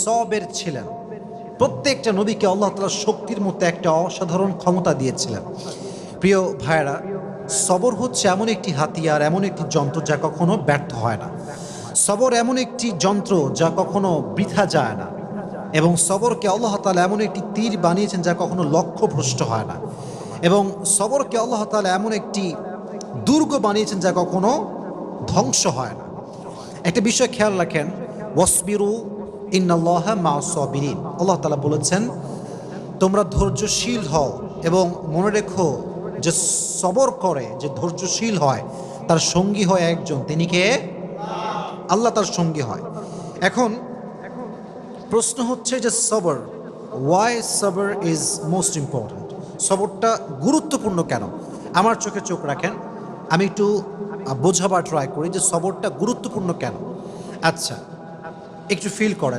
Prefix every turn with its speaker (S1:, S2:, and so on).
S1: সবের ছিলেন। প্রত্যেকটা নবীকে আল্লাহ তাআলা শক্তির মতো একটা অসাধারণ ক্ষমতা দিয়েছিলেন। প্রিয় ভাইয়েরা, সবর হচ্ছে এমন একটি হাতিয়ার, এমন একটি যন্ত্র যা কখনো ব্যর্থ হয় না। সবর এমন একটি যন্ত্র যা কখনো বৃথা যায় না, এবং সবরকে আল্লাহ তাআলা এমন একটি তীর বানিয়েছেন যা কখনো লক্ষ্যভ্রষ্ট হয় না, এবং সবরকে আল্লাহ তাআলা এমন একটি দুর্গ বানিয়েছেন যা কখনো ধ্বংস হয় না। একটা বিষয় খেয়াল রাখেন, ওয়াসবিরু ইন্নাল্লাহা মা'আস সাবিরিন। আল্লাহ তাআলা বলেছেন তোমরা ধৈর্যশীল হও, এবং মনে রেখো যে সবর করে, যে ধৈর্যশীল হয়, তার সঙ্গী হয় একজন, তিনি কে? আল্লাহ তার সঙ্গী হয়। এখন প্রশ্ন হচ্ছে যে সবর, ওয়াই সবর ইজ মোস্ট ইম্পর্ট্যান্ট? সবরটা গুরুত্বপূর্ণ কেন? আমার চোখে চোখ রাখেন, আমি একটু বোঝাবার ট্রাই করি যে সবরটা গুরুত্বপূর্ণ কেন। আচ্ছা, একটু ফিল করেন।